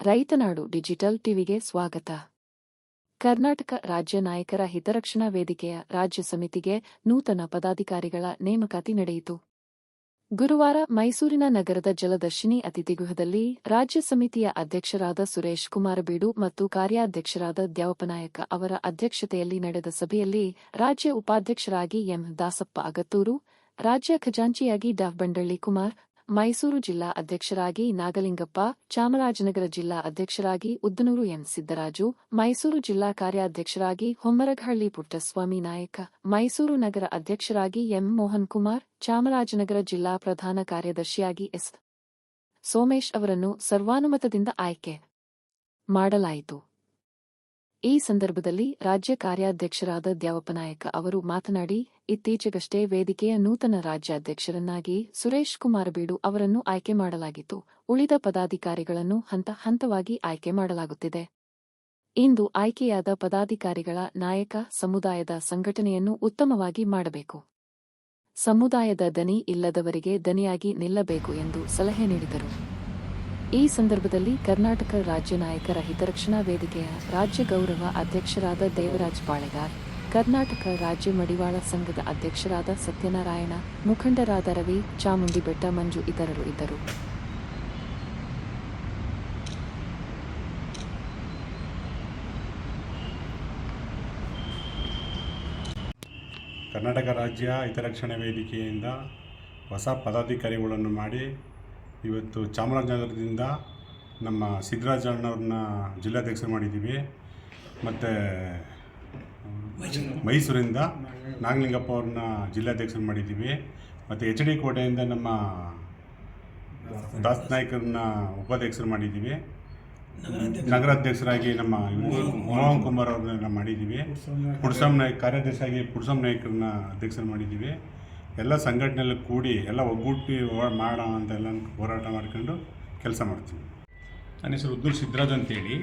ರೈತನಾಡು digital ಟಿವಿಗೆ ಸ್ವಾಗತ. ಕರ್ನಾಟಕ ರಾಜ್ಯ ನಾಯಕರ ಹಿತರಕ್ಷಣಾ ವೇದಿಕೆಯ ರಾಜ್ಯ ಸಮಿತಿಗೆ ನೂತನ ಪದಾಧಿಕಾರಿಗಳ ನೇಮಕಾತಿ ನಡೆಯಿತು. ಗುರುವಾರ ಮೈಸೂರಿನ ನಗರದ ಜಲದರ್ಶಿನಿ ಅತಿಥಿಗೃಹದಲ್ಲಿ ರಾಜ್ಯ ಸಮಿತಿಯ ಅಧ್ಯಕ್ಷರಾದ ಸುರೇಶ್ ಕುಮಾರ ಬೀಡು ಮತ್ತು ಕಾರ್ಯಾಧ್ಯಕ್ಷರಾದ ದ್ಯಾವಪ್ಪನಾಯಕ ಅವರ ಅಧ್ಯಕ್ಷತೆಯಲ್ಲಿ ನಡೆದ ಸಭೆಯಲ್ಲಿ ರಾಜ್ಯ ಉಪಾಧ್ಯಕ್ಷರಾಗಿ ಎಂ ದಾಸಪ್ಪ ಅಗತ್ತೂರು, ರಾಜ್ಯ ಖಜಾಂಚಿಯಾಗಿ ಡಾ ಬಂಡಳ್ಳಿ ಕುಮಾರ್, ಮೈಸೂರು ಜಿಲ್ಲಾ ಅಧ್ಯಕ್ಷರಾಗಿ ನಾಗಲಿಂಗಪ್ಪ, ಚಾಮರಾಜನಗರ ಜಿಲ್ಲಾ ಅಧ್ಯಕ್ಷರಾಗಿ ಉದ್ದನೂರು ಎಂ ಸಿದ್ದರಾಜು, ಮೈಸೂರು ಜಿಲ್ಲಾ ಕಾರ್ಯಾಧ್ಯಕ್ಷರಾಗಿ ಹೊಮ್ಮರಗಹಳ್ಳಿ ಪುಟ್ಟಸ್ವಾಮಿ ನಾಯಕ, ಮೈಸೂರು ನಗರ ಅಧ್ಯಕ್ಷರಾಗಿ ಎಂ ಮೋಹನ್ ಕುಮಾರ್, ಚಾಮರಾಜನಗರ ಜಿಲ್ಲಾ ಪ್ರಧಾನ ಕಾರ್ಯದರ್ಶಿಯಾಗಿ ಎಸ್. ಸೋಮೇಶ್ ಅವರನ್ನು ಸರ್ವಾನುಮತದಿಂದ ಆಯ್ಕೆ ಮಾಡಲಾಯಿತು. ಈ ಸಂದರ್ಭದಲ್ಲಿ ರಾಜ್ಯ ಕಾರ್ಯಾಧ್ಯಕ್ಷರಾದ ದ್ಯಾವಪ್ಪನಾಯಕ ಅವರು ಮಾತನಾಡಿ, ಇತ್ತೀಚೆಗಷ್ಟೇ ವೇದಿಕೆಯ ನೂತನ ರಾಜ್ಯಾಧ್ಯಕ್ಷರನ್ನಾಗಿ ಸುರೇಶ್ ಕುಮಾರ ಬೀಡು ಅವರನ್ನು ಆಯ್ಕೆ ಮಾಡಲಾಗಿತ್ತು. ಉಳಿದ ಪದಾಧಿಕಾರಿಗಳನ್ನು ಹಂತ ಹಂತವಾಗಿ ಆಯ್ಕೆ ಮಾಡಲಾಗುತ್ತಿದೆ. ಇಂದು ಆಯ್ಕೆಯಾದ ಪದಾಧಿಕಾರಿಗಳ ನಾಯಕ ಸಮುದಾಯದ ಸಂಘಟನೆಯನ್ನು ಉತ್ತಮವಾಗಿ ಮಾಡಬೇಕು. ಸಮುದಾಯದ ದನಿ ಇಲ್ಲದವರಿಗೆ ದನಿಯಾಗಿ ನಿಲ್ಲಬೇಕು ಎಂದು ಸಲಹೆ ನೀಡಿದರು. ಈ ಸಂದರ್ಭದಲ್ಲಿ ಕರ್ನಾಟಕ ರಾಜ್ಯ ನಾಯಕರ ಹಿತರಕ್ಷಣಾ ವೇದಿಕೆಯ ರಾಜ್ಯ ಗೌರವ ಅಧ್ಯಕ್ಷರಾದ ದೇವರಾಜ್ ಪಾಳೆಗಾರ್, ಕರ್ನಾಟಕ ರಾಜ್ಯ ಮಡಿವಾಳ ಸಂಘದ ಅಧ್ಯಕ್ಷರಾದ ಸತ್ಯನಾರಾಯಣ, ಮುಖಂಡರಾದ ರವಿ, ಚಾಮುಂಡಿಬೆಟ್ಟ ಮಂಜು ಇತರರು ಇದ್ದರು. ಕರ್ನಾಟಕ ರಾಜ್ಯ ಹಿತರಕ್ಷಣಾ ವೇದಿಕೆಯಿಂದ ಹೊಸ ಪದಾಧಿಕಾರಿಗಳನ್ನು ಮಾಡಿ ಇವತ್ತು ಚಾಮರಾಜನಗರದಿಂದ ನಮ್ಮ ಸಿದ್ದರಾಜಣ್ಣವ್ರನ್ನ ಜಿಲ್ಲಾಧ್ಯಕ್ಷರು ಮಾಡಿದ್ದೀವಿ. ಮತ್ತು ಮೈಸೂರಿಂದ ನಾಗಲಿಂಗಪ್ಪ ಅವ್ರನ್ನ ಜಿಲ್ಲಾಧ್ಯಕ್ಷರು ಮಾಡಿದ್ದೀವಿ. ಮತ್ತು ಎಚ್ ಡಿ ಕೋಟೆಯಿಂದ ನಮ್ಮ ದಾಸ್ ನಾಯ್ಕರನ್ನ ಉಪಾಧ್ಯಕ್ಷರು ಮಾಡಿದ್ದೀವಿ. ನಗರಾಧ್ಯಕ್ಷರಾಗಿ ನಮ್ಮ ಮೋಹನ್ ಕುಮಾರ್ ಅವ್ರನ್ನ ಮಾಡಿದ್ದೀವಿ. ಪುಡ್ಸಮ್ ನಾಯ್ಕ ಕಾರ್ಯಾಧ್ಯಕ್ಷರಾಗಿ ಪುಡ್ಸಮ್ ನಾಯ್ಕರನ್ನ ಅಧ್ಯಕ್ಷರು ಮಾಡಿದ್ದೀವಿ. ಎಲ್ಲ ಸಂಘಟನೆಯಲ್ಲಿ ಕೂಡಿ ಎಲ್ಲ ಒಗ್ಗೂಟಿ ಮಾಡೋಣ ಅಂತ ಎಲ್ಲ ಹೋರಾಟ ಮಾಡ್ಕೊಂಡು ಕೆಲಸ ಮಾಡ್ತೀವಿ. ನನ್ನ ಹೆಸರು ಉದ್ದೂರು ಸಿದ್ದರಾಜು ಅಂತೇಳಿ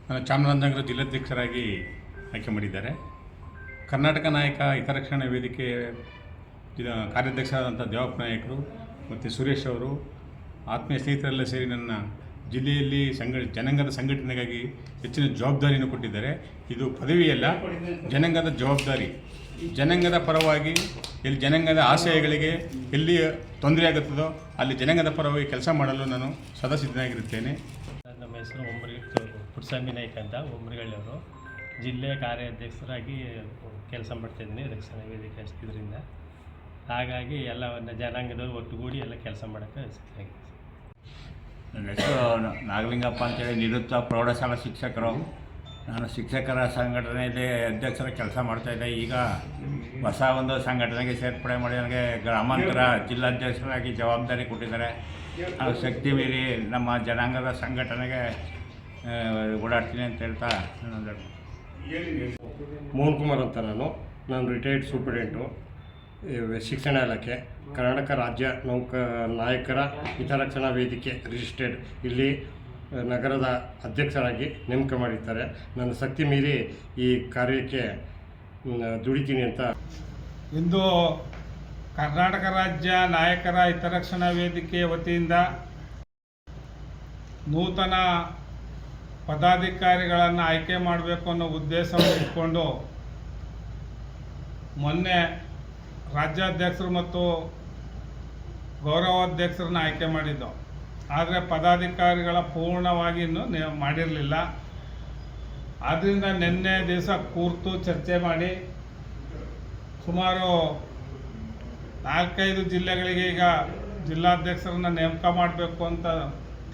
ನಾನು ಚಾಮರಾಜನಗರ ಜಿಲ್ಲಾಧ್ಯಕ್ಷರಾಗಿ ಆಯ್ಕೆ ಮಾಡಿದ್ದಾರೆ. ಕರ್ನಾಟಕ ನಾಯಕ ಹಿತರಕ್ಷಣಾ ವೇದಿಕೆ ಕಾರ್ಯಾಧ್ಯಕ್ಷರಾದಂಥ ದ್ಯಾವಪ್ಪನಾಯಕರು ಮತ್ತು ಸುರೇಶ್ ಅವರು ಆತ್ಮೀಯ ಸ್ನೇಹಿತರೆಲ್ಲ ಸೇರಿ ನನ್ನ ಜಿಲ್ಲೆಯಲ್ಲಿ ಜನಾಂಗದ ಸಂಘಟನೆಗಾಗಿ ಹೆಚ್ಚಿನ ಜವಾಬ್ದಾರಿಯನ್ನು ಕೊಟ್ಟಿದ್ದಾರೆ. ಇದು ಪದವಿಯಲ್ಲ, ಜನಾಂಗದ ಜವಾಬ್ದಾರಿ. ಜನಾಂಗದ ಪರವಾಗಿ ಎಲ್ಲಿ ಜನಾಂಗದ ಆಶಯಗಳಿಗೆ ಎಲ್ಲಿ ತೊಂದರೆಯಾಗುತ್ತದೋ ಅಲ್ಲಿ ಜನಾಂಗದ ಪರವಾಗಿ ಕೆಲಸ ಮಾಡಲು ನಾನು ಸದಾ ಸಿದ್ಧನಾಗಿರುತ್ತೇನೆ. ನಮ್ಮ ಹೆಸರು ಪುಟ್ಟಸ್ವಾಮಿ ನಾಯ್ಕ ಅಂತ, ಒಮ್ಮರಿಗಳ್ಳಿಯವರು. ಜಿಲ್ಲೆಯ ಕಾರ್ಯಾಧ್ಯಕ್ಷರಾಗಿ ಕೆಲಸ ಮಾಡ್ತಾಯಿದ್ದೀನಿ ರಕ್ಷಣಾ ವೇದಿಕೆ ಇದರಿಂದ. ಹಾಗಾಗಿ ಎಲ್ಲವನ್ನು ಜನಾಂಗದವರು ಒಟ್ಟುಗೂಡಿ ಎಲ್ಲ ಕೆಲಸ ಮಾಡೋಕ್ಕೆ ಸಿದ್ಧವಾಗಿದೆ. ನನ್ನ ಹೆಸರು ನಾಗಲಿಂಗಪ್ಪ ಅಂತೇಳಿ, ನಿವೃತ್ತ ಪ್ರೌಢಶಾಲಾ ಶಿಕ್ಷಕರು. ನಾನು ಶಿಕ್ಷಕರ ಸಂಘಟನೆಯಲ್ಲಿ ಅಧ್ಯಕ್ಷರ ಕೆಲಸ ಮಾಡ್ತಾಯಿದ್ದೆ. ಈಗ ಹೊಸ ಒಂದು ಸಂಘಟನೆಗೆ ಸೇರ್ಪಡೆ ಮಾಡಿ ನನಗೆ ಗ್ರಾಮಾಂತರ ಜಿಲ್ಲಾಧ್ಯಕ್ಷರಾಗಿ ಜವಾಬ್ದಾರಿ ಕೊಟ್ಟಿದ್ದಾರೆ. ನಾನು ಶಕ್ತಿ ಮೀರಿ ನಮ್ಮ ಜನಾಂಗದ ಸಂಘಟನೆಗೆ ಓಡಾಡ್ತೀನಿ ಅಂತ ಹೇಳ್ತಾ ಮೋಹನ್ ಕುಮಾರ್ ಅಂತ. ನಾನು ರಿಟೈರ್ಡ್ ಸೂಪರಿಂಟೆಂಟು, ಶಿಕ್ಷಣ ಇಲಾಖೆ, ಕರ್ನಾಟಕ ರಾಜ್ಯ ನಾಯಕರ ಹಿತರಕ್ಷಣಾ ವೇದಿಕೆ ರಿಜಿಸ್ಟರ್ಡ್ ಇಲ್ಲಿ ನಗರದ ಅಧ್ಯಕ್ಷರಾಗಿ ನೇಮಕ ಮಾಡಿದ್ದಾರೆ. ನನ್ನ ಶಕ್ತಿ ಮೀರಿ ಈ ಕಾರ್ಯಕ್ಕೆ ದುಡಿತೀನಿ ಅಂತ. ಇಂದು ಕರ್ನಾಟಕ ರಾಜ್ಯ ನಾಯಕರ ಹಿತರಕ್ಷಣಾ ವೇದಿಕೆ ವತಿಯಿಂದ ನೂತನ ಪದಾಧಿಕಾರಿಗಳನ್ನು ಆಯ್ಕೆ ಮಾಡಬೇಕು ಅನ್ನೋ ಉದ್ದೇಶವನ್ನು ಇಟ್ಕೊಂಡು ಮೊನ್ನೆ ರಾಜ್ಯಾಧ್ಯಕ್ಷರು ಮತ್ತು ಗೌರವಾಧ್ಯಕ್ಷರನ್ನ ಆಯ್ಕೆ ಮಾಡಿದ್ದು. ಆದರೆ ಪದಾಧಿಕಾರಿಗಳ ಪೂರ್ಣವಾಗಿ ಇನ್ನೂ ಮಾಡಿರಲಿಲ್ಲ. ಆದ್ದರಿಂದ ನಿನ್ನೆ ದಿವಸ ಕೂರ್ತು ಚರ್ಚೆ ಮಾಡಿ ಸುಮಾರು 4-5 ಜಿಲ್ಲೆಗಳಿಗೆ ಈಗ ಜಿಲ್ಲಾಧ್ಯಕ್ಷರನ್ನ ನೇಮಕ ಮಾಡಬೇಕು ಅಂತ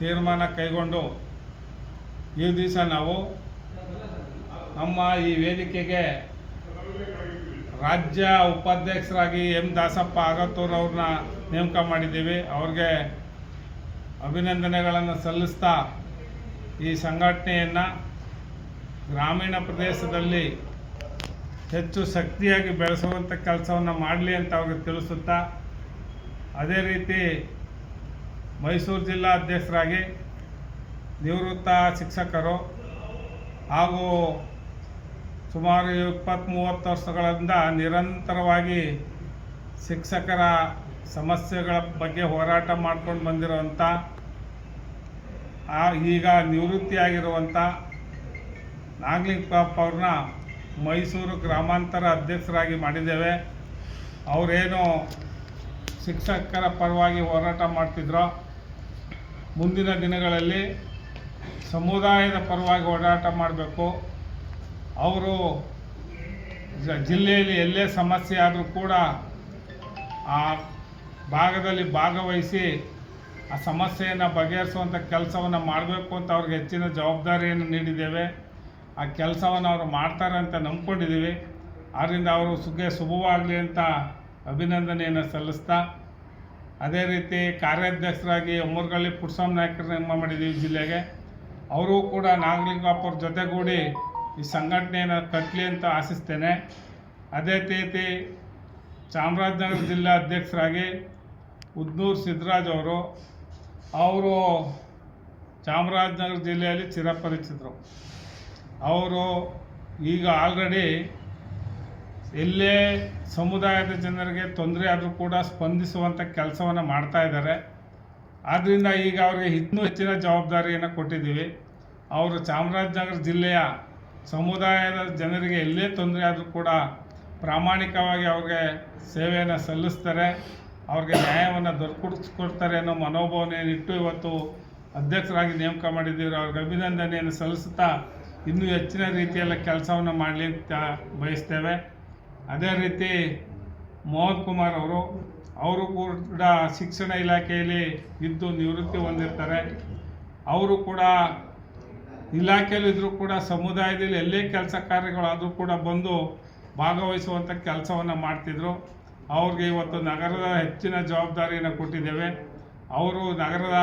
ತೀರ್ಮಾನ ಕೈಗೊಂಡು ಈ ದಿವಸ ನಾವು ನಮ್ಮ ಈ ವೇದಿಕೆಗೆ ರಾಜ್ಯ ಉಪಾಧ್ಯಕ್ಷರಾಗಿ ಎಂ ದಾಸಪ್ಪ ಅಗತ್ತೂರು ಅವ್ರನ್ನ ನೇಮಕ ಮಾಡಿದ್ದೀವಿ. ಅವ್ರಿಗೆ ಅಭಿನಂದನೆಗಳನ್ನು ಸಲ್ಲಿಸ್ತಾ ಈ ಸಂಘಟನೆಯನ್ನು ಗ್ರಾಮೀಣ ಪ್ರದೇಶದಲ್ಲಿ ಹೆಚ್ಚು ಶಕ್ತಿಯಾಗಿ ಬೆಳೆಸುವಂಥ ಕೆಲಸವನ್ನು ಮಾಡಲಿ ಅಂತ ಅವ್ರಿಗೆ ತಿಳಿಸುತ್ತಾ, ಅದೇ ರೀತಿ ಮೈಸೂರು ಜಿಲ್ಲಾ ಅಧ್ಯಕ್ಷರಾಗಿ ನಿವೃತ್ತ ಶಿಕ್ಷಕರು ಹಾಗೂ ಸುಮಾರು 20-30 ವರ್ಷಗಳಿಂದ ನಿರಂತರವಾಗಿ ಶಿಕ್ಷಕರ ಸಮಸ್ಯೆಗಳ ಬಗ್ಗೆ ಹೋರಾಟ ಮಾಡ್ಕೊಂಡು ಬಂದಿರುವಂಥ ಈಗ ನಿವೃತ್ತಿಯಾಗಿರುವಂಥ ನಾಗಲಿಂಗಪ್ಪ ಅವ್ರನ್ನ ಮೈಸೂರು ಗ್ರಾಮಾಂತರ ಅಧ್ಯಕ್ಷರಾಗಿ ಮಾಡಿದ್ದೇವೆ. ಅವರೇನು ಶಿಕ್ಷಕರ ಪರವಾಗಿ ಹೋರಾಟ ಮಾಡ್ತಿದ್ರೋ, ಮುಂದಿನ ದಿನಗಳಲ್ಲಿ ಸಮುದಾಯದ ಪರವಾಗಿ ಹೋರಾಟ ಮಾಡಬೇಕು. ಅವರು ಜಿಲ್ಲೆಯಲ್ಲಿ ಎಲ್ಲೇ ಸಮಸ್ಯೆ ಆದರೂ ಕೂಡ ಆ ಭಾಗದಲ್ಲಿ ಭಾಗವಹಿಸಿ ಆ ಸಮಸ್ಯೆಯನ್ನು ಬಗೆಹರಿಸುವಂಥ ಕೆಲಸವನ್ನು ಮಾಡಬೇಕು ಅಂತ ಅವ್ರಿಗೆ ಹೆಚ್ಚಿನ ಜವಾಬ್ದಾರಿಯನ್ನು ನೀಡಿದ್ದೇವೆ. ಆ ಕೆಲಸವನ್ನು ಅವರು ಮಾಡ್ತಾರೆ ಅಂತ ನಂಬ್ಕೊಂಡಿದ್ದೀವಿ. ಆದ್ದರಿಂದ ಅವರು ಶುಭವಾಗಲಿ ಅಂತ ಅಭಿನಂದನೆಯನ್ನು ಸಲ್ಲಿಸ್ತಾ, ಅದೇ ರೀತಿ ಕಾರ್ಯಾಧ್ಯಕ್ಷರಾಗಿ ಒಮ್ಮರ್ಗಳ್ಳಿ ಪುಟ್ಸ್ವಾಮಿ ನಾಯ್ಕರನ್ನ ನೇಮಕ ಮಾಡಿದ್ದೀವಿ ಜಿಲ್ಲೆಗೆ. ಅವರು ಕೂಡ ನಾಗಲಿಂಗಪ್ಪ ಅವ್ರ ಜೊತೆಗೂಡಿ ಈ ಸಂಘಟನೆಯನ್ನು ಕಟ್ಟಲಿ ಅಂತ ಆಶಿಸ್ತೇನೆ. ಅದೇ ರೀತಿ ಚಾಮರಾಜನಗರ ಜಿಲ್ಲಾ ಅಧ್ಯಕ್ಷರಾಗಿ ಉದ್ನೂರು ಸಿದ್ದರಾಜ್ ಅವರು ಚಾಮರಾಜನಗರ ಜಿಲ್ಲೆಯಲ್ಲಿ ಚಿರಪರಿಚಿತರು. ಅವರು ಈಗ ಆಲ್ರೆಡಿ ಎಲ್ಲೇ ಸಮುದಾಯದ ಜನರಿಗೆ ತೊಂದರೆ ಆದರೂ ಕೂಡ ಸ್ಪಂದಿಸುವಂಥ ಕೆಲಸವನ್ನು ಮಾಡ್ತಾ ಇದ್ದಾರೆ. ಆದ್ದರಿಂದ ಈಗ ಅವರಿಗೆ ಇನ್ನೂ ಹೆಚ್ಚಿನ ಜವಾಬ್ದಾರಿಯನ್ನು ಕೊಟ್ಟಿದ್ದೀವಿ. ಅವರು ಚಾಮರಾಜನಗರ ಜಿಲ್ಲೆಯ ಸಮುದಾಯದ ಜನರಿಗೆ ಎಲ್ಲೇ ತೊಂದರೆ ಆದರೂ ಕೂಡ ಪ್ರಾಮಾಣಿಕವಾಗಿ ಅವ್ರಿಗೆ ಸೇವೆಯನ್ನು ಸಲ್ಲಿಸ್ತಾರೆ, ಅವ್ರಿಗೆ ನ್ಯಾಯವನ್ನು ದೊರಕಿಸ್ಕೊಡ್ತಾರೆ ಅನ್ನೋ ಮನೋಭಾವನೆಯನ್ನಿಟ್ಟು ಇವತ್ತು ಅಧ್ಯಕ್ಷರಾಗಿ ನೇಮಕ ಮಾಡಿದ್ದೀವಿ. ಅವ್ರಿಗೆ ಅಭಿನಂದನೆಯನ್ನು ಸಲ್ಲಿಸುತ್ತಾ ಇನ್ನೂ ಹೆಚ್ಚಿನ ರೀತಿಯಲ್ಲಿ ಕೆಲಸವನ್ನು ಮಾಡಲಿ ಅಂತ ಬಯಸ್ತೇವೆ. ಅದೇ ರೀತಿ ಮೋಹನ್ ಕುಮಾರ್ ಅವರು ಕೂಡ ಶಿಕ್ಷಣ ಇಲಾಖೆಯಲ್ಲಿ ಇದ್ದು ನಿವೃತ್ತಿ ಹೊಂದಿರ್ತಾರೆ. ಅವರು ಕೂಡ ಇಲಾಖೆಯಲ್ಲಿದ್ದರೂ ಕೂಡ ಸಮುದಾಯದಲ್ಲಿ ಎಲ್ಲೇ ಕೆಲಸ ಕಾರ್ಯಗಳಾದರೂ ಕೂಡ ಬಂದು ಭಾಗವಹಿಸುವಂಥ ಕೆಲಸವನ್ನು ಮಾಡ್ತಿದ್ರು. ಅವ್ರಿಗೆ ಇವತ್ತು ನಗರದ ಹೆಚ್ಚಿನ ಜವಾಬ್ದಾರಿಯನ್ನು ಕೊಟ್ಟಿದ್ದೇವೆ. ಅವರು ನಗರದ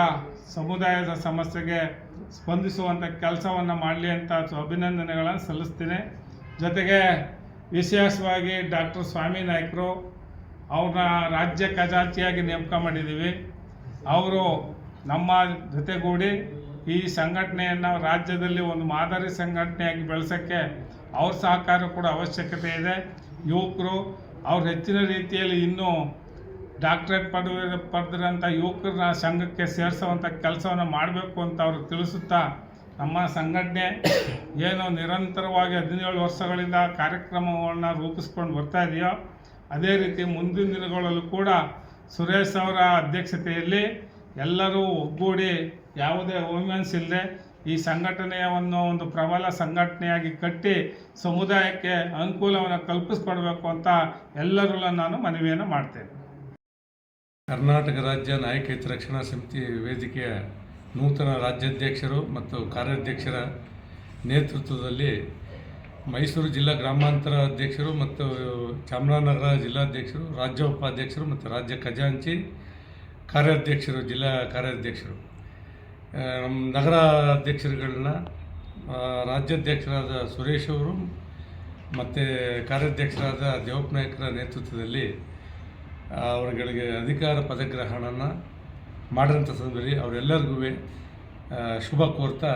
ಸಮುದಾಯದ ಸಮಸ್ಯೆಗೆ ಸ್ಪಂದಿಸುವಂಥ ಕೆಲಸವನ್ನು ಮಾಡಲಿ ಅಂತ ಅಭಿನಂದನೆಗಳನ್ನು ಸಲ್ಲಿಸ್ತೀನಿ. ಜೊತೆಗೆ ವಿಶೇಷವಾಗಿ ಡಾಕ್ಟರ್ ಸ್ವಾಮಿ ನಾಯ್ಕರು ಅವ್ರನ್ನ ರಾಜ್ಯ ಖಜಾಂಚಿಯಾಗಿ ನೇಮಕ ಮಾಡಿದ್ದೀವಿ. ಅವರು ನಮ್ಮ ಜೊತೆಗೂಡಿ ಈ ಸಂಘಟನೆಯನ್ನು ರಾಜ್ಯದಲ್ಲಿ ಒಂದು ಮಾದರಿ ಸಂಘಟನೆಯಾಗಿ ಬೆಳೆಸೋಕ್ಕೆ ಅವ್ರ ಸಹಕಾರ ಕೂಡ ಅವಶ್ಯಕತೆ ಇದೆ. ಯುವಕರು ಅವ್ರು ಹೆಚ್ಚಿನ ರೀತಿಯಲ್ಲಿ ಇನ್ನೂ ಡಾಕ್ಟ್ರೇಟ್ ಪಡೆದಿರೋಂಥ ಯುವಕರನ್ನ ಸಂಘಕ್ಕೆ ಸೇರಿಸುವಂಥ ಕೆಲಸವನ್ನು ಮಾಡಬೇಕು ಅಂತ ಅವರು ತಿಳಿಸುತ್ತಾ, ನಮ್ಮ ಸಂಘಟನೆ ಏನು ನಿರಂತರವಾಗಿ 17 ವರ್ಷಗಳಿಂದ ಕಾರ್ಯಕ್ರಮವನ್ನು ರೂಪಿಸ್ಕೊಂಡು ಬರ್ತಾ ಇದೆಯೋ, ಅದೇ ರೀತಿ ಮುಂದಿನ ದಿನಗಳಲ್ಲೂ ಕೂಡ ಸುರೇಶ್ ಅವರ ಅಧ್ಯಕ್ಷತೆಯಲ್ಲಿ ಎಲ್ಲರೂ ಒಗ್ಗೂಡಿ ಯಾವುದೇ ಓಮೆನ್ಸ್ ಇಲ್ಲದೆ ಈ ಸಂಘಟನೆಯನ್ನು ಒಂದು ಪ್ರಬಲ ಸಂಘಟನೆಯಾಗಿ ಕಟ್ಟಿ ಸಮುದಾಯಕ್ಕೆ ಅನುಕೂಲವನ್ನು ಕಲ್ಪಿಸ್ಕೊಡ್ಬೇಕು ಅಂತ ಎಲ್ಲರಲ್ಲೂ ನಾನು ಮನವಿಯನ್ನು ಮಾಡ್ತೇನೆ. ಕರ್ನಾಟಕ ರಾಜ್ಯ ನಾಯಕ ಹಿತರಕ್ಷಣಾ ಸಮಿತಿ ವೇದಿಕೆಯ ನೂತನ ರಾಜ್ಯಾಧ್ಯಕ್ಷರು ಮತ್ತು ಕಾರ್ಯಾಧ್ಯಕ್ಷರ ನೇತೃತ್ವದಲ್ಲಿ ಮೈಸೂರು ಜಿಲ್ಲಾ ಗ್ರಾಮಾಂತರ ಅಧ್ಯಕ್ಷರು ಮತ್ತು ಚಾಮರಾಜನಗರ ಜಿಲ್ಲಾಧ್ಯಕ್ಷರು, ರಾಜ್ಯ ಉಪಾಧ್ಯಕ್ಷರು ಮತ್ತು ರಾಜ್ಯ ಖಜಾಂಚಿ ಕಾರ್ಯಾಧ್ಯಕ್ಷರು, ಜಿಲ್ಲಾ ಕಾರ್ಯಾಧ್ಯಕ್ಷರು, ನಮ್ಮ ನಗರ ಅಧ್ಯಕ್ಷರುಗಳನ್ನ ರಾಜ್ಯಾಧ್ಯಕ್ಷರಾದ ಸುರೇಶ್ ಅವರು ಮತ್ತು ಕಾರ್ಯಾಧ್ಯಕ್ಷರಾದ ದೇವಪ್ಪ ನಾಯ್ಕರ ನೇತೃತ್ವದಲ್ಲಿ ಅವರುಗಳಿಗೆ ಅಧಿಕಾರ ಪದಗ್ರಹಣವನ್ನು ಮಾಡಿರೋಂಥ ಸಂದರ್ಭದಲ್ಲಿ ಅವರೆಲ್ಲರಿಗೂ ಶುಭ ಕೋರ್ತಾ